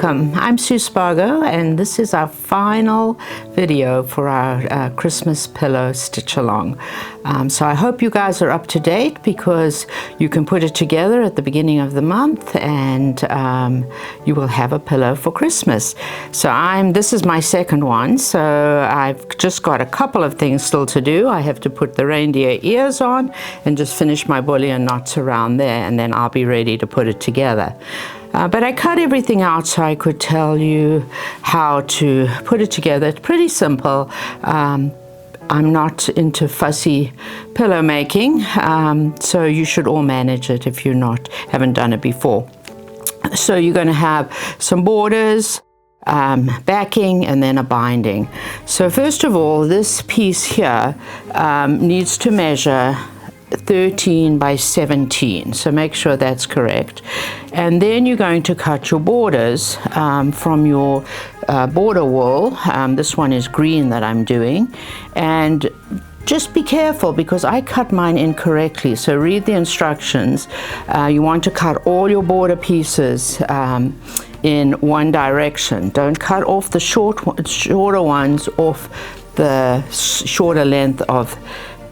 Welcome, I'm Sue Spargo, and this is our final video for our Christmas pillow stitch along. So I hope you guys are up to date, because you can put it together at the beginning of the month and you will have a pillow for Christmas. So this is my second one, so I've just got a couple of things still to do. I have to put the reindeer ears on and just finish my bullion knots around there, and then I'll be ready to put it together. But I cut everything out so I could tell you how to put it together. It's pretty simple. I'm not into fussy pillow making, so you should all manage it if you haven't done it before. So you're going to have some borders, backing, and then a binding. So first of all, this piece here needs to measure 13 by 17, so make sure that's correct. And then you're going to cut your borders from your border wool. This one is green that I'm doing, and just be careful because I cut mine incorrectly, so read the instructions. You want to cut all your border pieces in one direction. Don't cut off the shorter ones off the shorter length of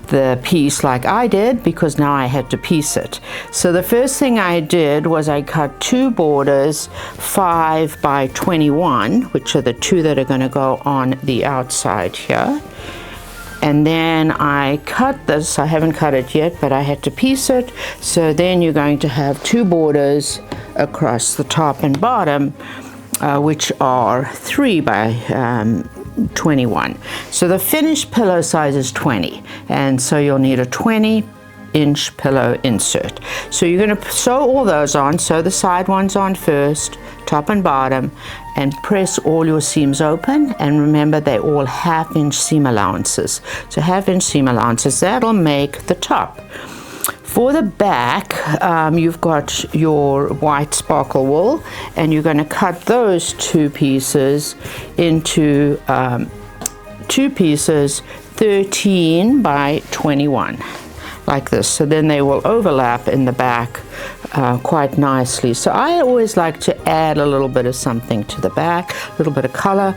the piece like I did, because now I had to piece it. So the first thing I did was I cut two borders 5 by 21, which are the two that are going to go on the outside here. And then I cut this. I haven't cut it yet, but I had to piece it. So then you're going to have two borders across the top and bottom, which are 3 by 21. So the finished pillow size is 20, and so you'll need a 20-inch pillow insert. So you're going to sew all those on. Sew the side ones on first, top and bottom, and press all your seams open. And remember, they're all 1/2-inch seam allowances. So 1/2-inch seam allowances, that'll make the top. For the back, you've got your white sparkle wool, and you're going to cut those two pieces into two pieces 13 by 21, like this. So then they will overlap in the back quite nicely. So I always like to add a little bit of something to the back, a little bit of color.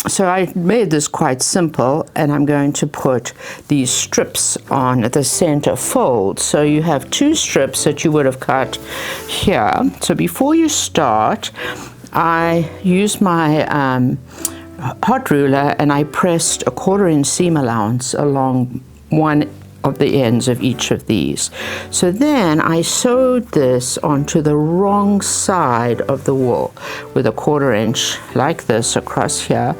So I made this quite simple, and I'm going to put these strips on the center fold. So you have two strips that you would have cut here. So before you start, I used my hot ruler, and I pressed a 1/4-inch seam allowance along one of the ends of each of these. So then I sewed this onto the wrong side of the wool with a 1/4-inch like this across here.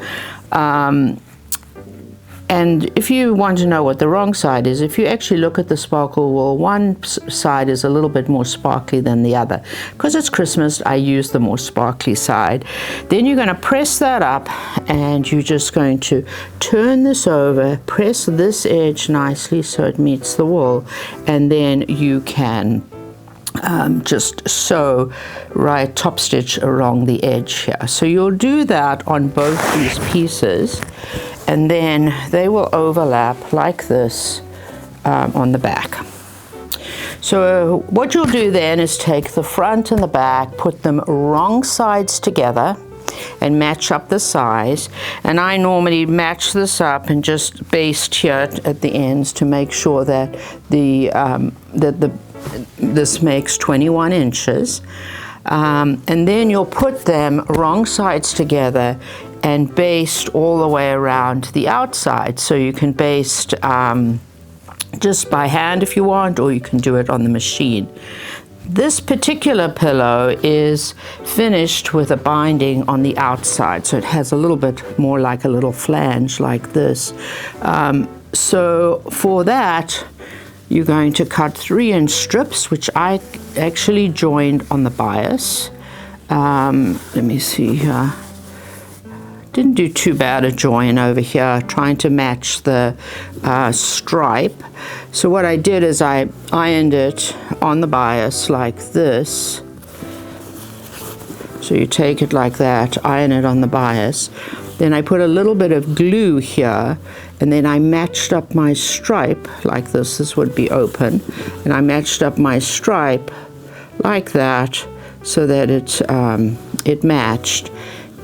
And if you want to know what the wrong side is, if you actually look at the sparkle wool, one side is a little bit more sparkly than the other. Because it's Christmas, I use the more sparkly side. Then you're going to press that up, and you're just going to turn this over, press this edge nicely so it meets the wool, and then you can just sew right top stitch along the edge here. So you'll do that on both these pieces, and then they will overlap like this on the back. So what you'll do then is take the front and the back, put them wrong sides together, and match up the size. And I normally match this up and just baste here at the ends to make sure that this makes 21 inches. And then you'll put them wrong sides together and baste all the way around the outside. So you can baste just by hand if you want, or you can do it on the machine. This particular pillow is finished with a binding on the outside, so it has a little bit more like a little flange like this. So for that, you're going to cut 3-inch strips, which I actually joined on the bias. Let me see here. Didn't do too bad a join over here, trying to match the stripe. So what I did is I ironed it on the bias like this. So you take it like that, iron it on the bias. Then I put a little bit of glue here, and then I matched up my stripe like this. This would be open. And I matched up my stripe like that so that it it matched.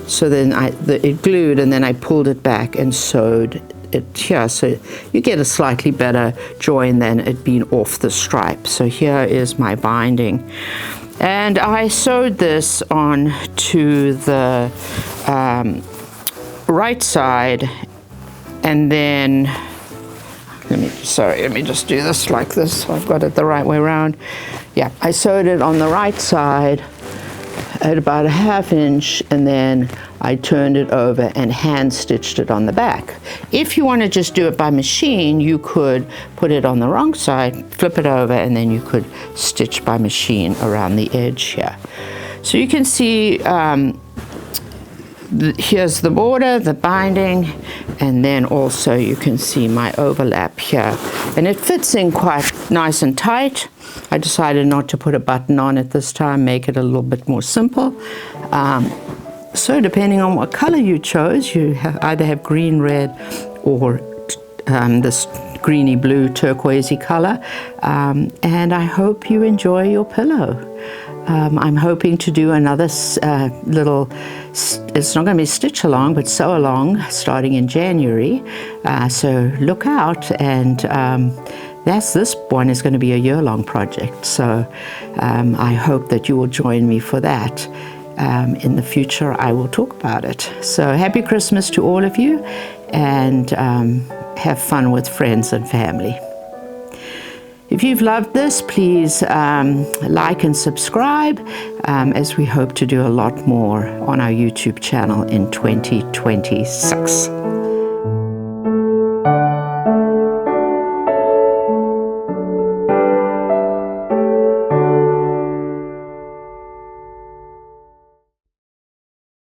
So then it glued, and then I pulled it back and sewed it here. So you get a slightly better join than it being off the stripe. So here is my binding. And I sewed this on to the right side, and then let me just do this like this so I've got it the right way around. Yeah, I sewed it on the right side at about a 1/2 inch, and then I turned it over and hand stitched it on the back. If you want to just do it by machine, you could put it on the wrong side, flip it over, and then you could stitch by machine around the edge here. So you can see here's the border, the binding, and then also you can see my overlap here. And it fits in quite nice and tight. I decided not to put a button on it this time, make it a little bit more simple. So depending on what color you chose, you either have green, red, or this greeny blue turquoisey color. And I hope you enjoy your pillow. I'm hoping to do another little, it's not going to be stitch along, but sew along starting in January. So look out, and this one is going to be a year-long project. So I hope that you will join me for that. In the future, I will talk about it. So happy Christmas to all of you, and have fun with friends and family. If you've loved this, please like and subscribe, as we hope to do a lot more on our YouTube channel in 2026.